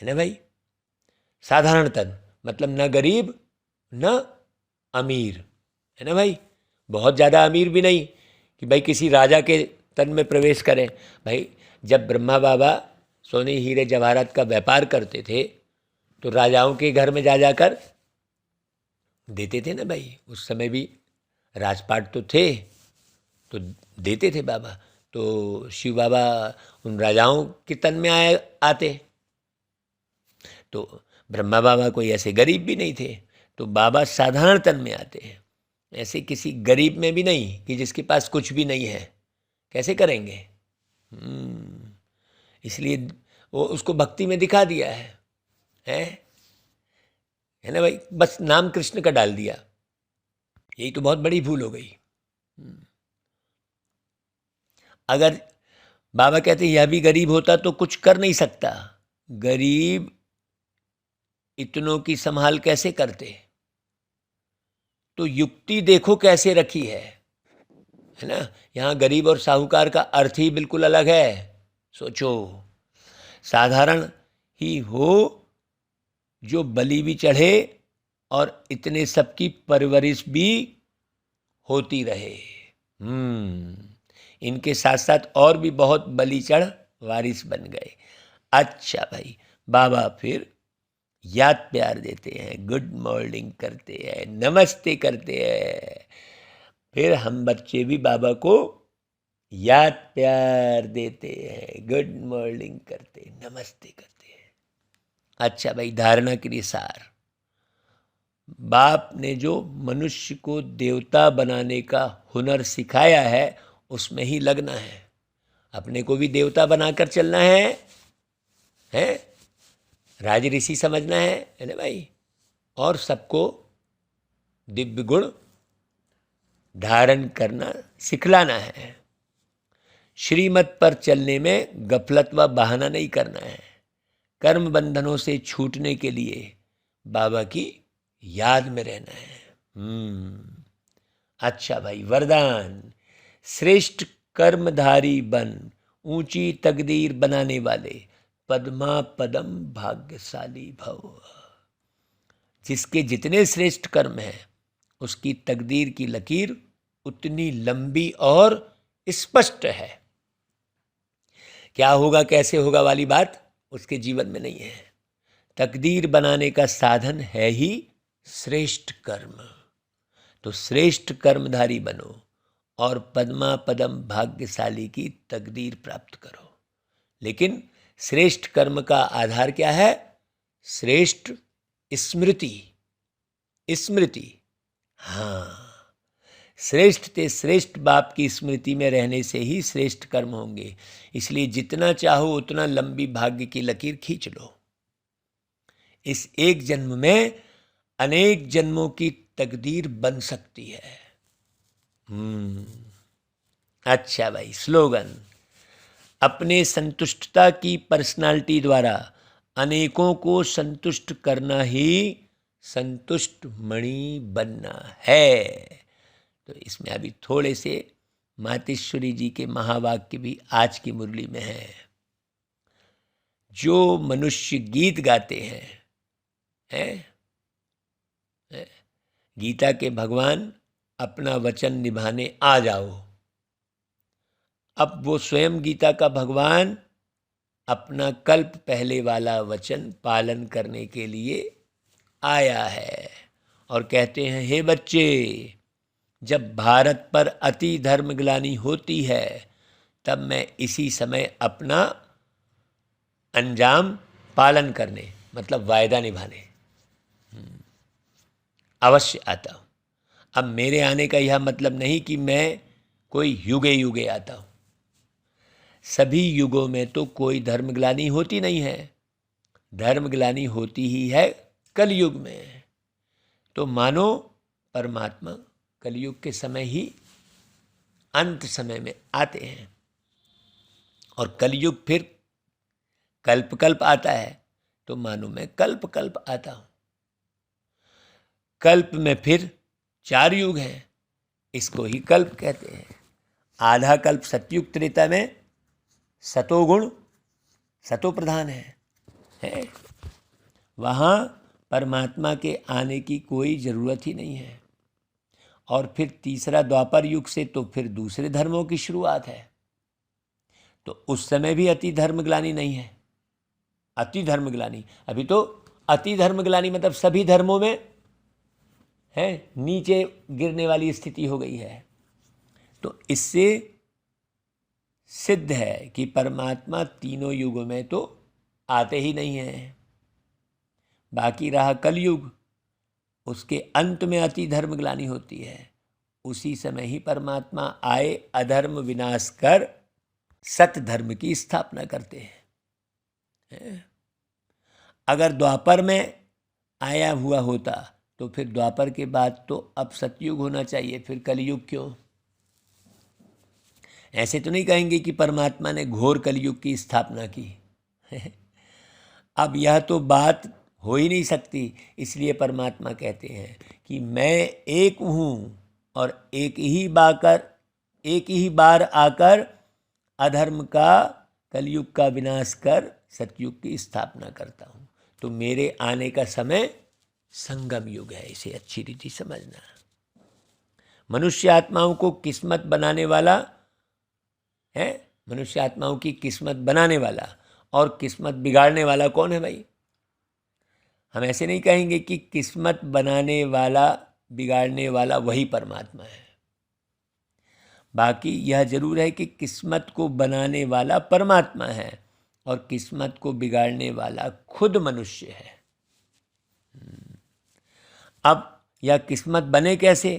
ना भाई। साधारण तन मतलब न गरीब न अमीर, है ना भाई। बहुत ज़्यादा अमीर भी नहीं कि भाई किसी राजा के तन में प्रवेश करें। भाई जब ब्रह्मा बाबा सोने हीरे जवाहरात का व्यापार करते थे तो राजाओं के घर में जा जाकर देते थे ना भाई। उस समय भी राजपाट तो थे, तो देते थे बाबा। तो शिव बाबा उन राजाओं के तन में आते। तो ब्रह्मा बाबा कोई ऐसे गरीब भी नहीं थे, तो बाबा साधारण तन में आते हैं। ऐसे किसी गरीब में भी नहीं कि जिसके पास कुछ भी नहीं है, कैसे करेंगे। इसलिए वो उसको भक्ति में दिखा दिया है ना भाई। बस नाम कृष्ण का डाल दिया, यही तो बहुत बड़ी भूल हो गई। अगर बाबा कहते यह भी गरीब होता तो कुछ कर नहीं सकता, गरीब इतनों की संभाल कैसे करते। तो युक्ति देखो कैसे रखी है ना। यहाँ गरीब और साहूकार का अर्थ ही बिल्कुल अलग है। सोचो, साधारण ही हो जो बलि भी चढ़े और इतने सबकी परवरिश भी होती रहे। इनके साथ साथ और भी बहुत बलि चढ़ वारिस बन गए। अच्छा भाई, बाबा फिर याद प्यार देते हैं, गुड मॉर्निंग करते हैं, नमस्ते करते हैं। फिर हम बच्चे भी बाबा को याद प्यार देते हैं, गुड मॉर्निंग करते हैं, नमस्ते करते हैं। अच्छा भाई, धारणा के लिए सार, बाप ने जो मनुष्य को देवता बनाने का हुनर सिखाया है उसमें ही लगना है। अपने को भी देवता बनाकर चलना है? राज ऋषि समझना है ना भाई। और सबको दिव्य गुण धारण करना सिखलाना है। श्रीमत पर चलने में गफलत व बहाना नहीं करना है। कर्म बंधनों से छूटने के लिए बाबा की याद में रहना है। अच्छा भाई, वरदान, श्रेष्ठ कर्मधारी बन, ऊंची तकदीर बनाने वाले, पद्मा पदम भाग्यशाली भव। जिसके जितने श्रेष्ठ कर्म हैं उसकी तकदीर की लकीर उतनी लंबी और स्पष्ट है। क्या होगा कैसे होगा वाली बात उसके जीवन में नहीं है। तकदीर बनाने का साधन है ही श्रेष्ठ कर्म। तो श्रेष्ठ कर्मधारी बनो और पद्मा पदम भाग्यशाली की तकदीर प्राप्त करो। लेकिन श्रेष्ठ कर्म का आधार क्या है? श्रेष्ठ स्मृति। स्मृति, हाँ, श्रेष्ठ ते श्रेष्ठ बाप की स्मृति में रहने से ही श्रेष्ठ कर्म होंगे। इसलिए जितना चाहो उतना लंबी भाग्य की लकीर खींच लो। इस एक जन्म में अनेक जन्मों की तकदीर बन सकती है। अच्छा भाई, स्लोगन, अपने संतुष्टता की पर्सनालिटी द्वारा अनेकों को संतुष्ट करना ही संतुष्ट मणि बनना है। तो इसमें अभी थोड़े से मातेश्वरी जी के महावाक्य भी आज की मुरली में है। जो मनुष्य गीत गाते हैं, गीता के भगवान अपना वचन निभाने आ जाओ। अब वो स्वयं गीता का भगवान अपना कल्प पहले वाला वचन पालन करने के लिए आया है और कहते हैं, हे बच्चे, जब भारत पर अति धर्मग्लानि होती है तब मैं इसी समय अपना अंजाम पालन करने, मतलब वायदा निभाने अवश्य आता हूँ। अब मेरे आने का यह मतलब नहीं कि मैं कोई युगे युगे आता हूँ। सभी युगों में तो कोई धर्मग्लानि होती नहीं है। धर्मग्लानि होती ही है कलयुग में। तो मानो परमात्मा कलयुग के समय ही अंत समय में आते हैं और कलयुग फिर कल्प कल्प आता है। तो मानो मैं कल्प कल्प आता हूँ। कल्प में फिर 4 युग हैं, इसको ही कल्प कहते हैं। आधा कल्प सतयुग त्रेता में सतोगुण सतो प्रधान है। वहाँ परमात्मा के आने की कोई ज़रूरत ही नहीं है। और फिर तीसरा द्वापर युग से तो फिर दूसरे धर्मों की शुरुआत है। तो उस समय भी अति धर्मग्लानि नहीं है। अति धर्मग्लानि, अभी तो अति धर्मग्लानि मतलब सभी धर्मों में है नीचे गिरने वाली स्थिति हो गई है। तो इससे सिद्ध है कि परमात्मा तीनों युगों में तो आते ही नहीं हैं। बाकी रहा कलयुग, उसके अंत में अति धर्मग्लानि होती है। उसी समय ही परमात्मा आए अधर्म विनाश कर सत धर्म की स्थापना करते हैं। अगर द्वापर में आया हुआ होता तो फिर द्वापर के बाद तो अब सतयुग होना चाहिए, फिर कलयुग क्यों? ऐसे तो नहीं कहेंगे कि परमात्मा ने घोर कलयुग की स्थापना की। अब यह तो बात हो ही नहीं सकती। इसलिए परमात्मा कहते हैं कि मैं एक हूँ और एक ही बार आकर अधर्म का कलयुग का विनाश कर सतयुग की स्थापना करता हूँ। तो मेरे आने का समय संगम युग है, इसे अच्छी रीति समझना। मनुष्य आत्माओं को किस्मत बनाने वाला है, मनुष्य आत्माओं की किस्मत बनाने वाला और किस्मत बिगाड़ने वाला कौन है भाई? हम ऐसे नहीं कहेंगे कि किस्मत बनाने वाला बिगाड़ने वाला वही परमात्मा है। बाकी यह जरूर है कि किस्मत को बनाने वाला परमात्मा है और किस्मत को बिगाड़ने वाला खुद मनुष्य है। अब यह किस्मत बने कैसे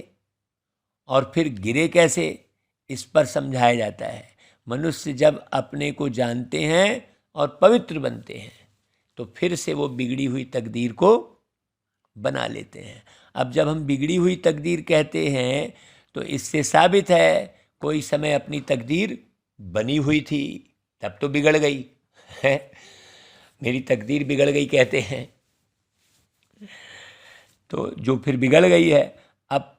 और फिर गिरे कैसे, इस पर समझाया जाता है। मनुष्य जब अपने को जानते हैं और पवित्र बनते हैं तो फिर से वो बिगड़ी हुई तकदीर को बना लेते हैं। अब जब हम बिगड़ी हुई तकदीर कहते हैं तो इससे साबित है कोई समय अपनी तकदीर बनी हुई थी, तब तो बिगड़ गई है। मेरी तकदीर बिगड़ गई कहते हैं, तो जो फिर बिगड़ गई है अब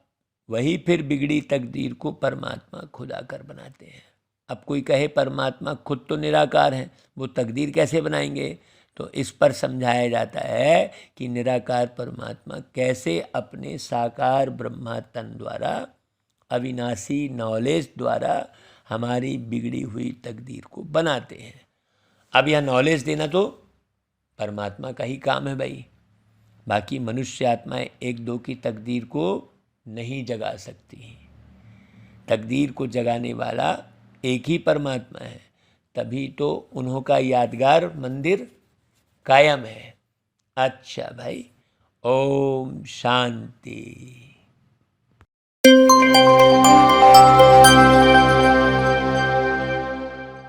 वही फिर बिगड़ी तकदीर को परमात्मा खुद आकर बनाते हैं। अब कोई कहे परमात्मा खुद तो निराकार है, वो तकदीर कैसे बनाएंगे? तो इस पर समझाया जाता है कि निराकार परमात्मा कैसे अपने साकार ब्रह्मा तन द्वारा, अविनाशी नॉलेज द्वारा हमारी बिगड़ी हुई तकदीर को बनाते हैं। अब यह नॉलेज देना तो परमात्मा का ही काम है भाई। बाकी मनुष्य आत्माएं एक दो की तकदीर को नहीं जगा सकती। तकदीर को जगाने वाला एक ही परमात्मा है, तभी तो उन्हों का यादगार मंदिर कायम है। अच्छा भाई, ओम शांति।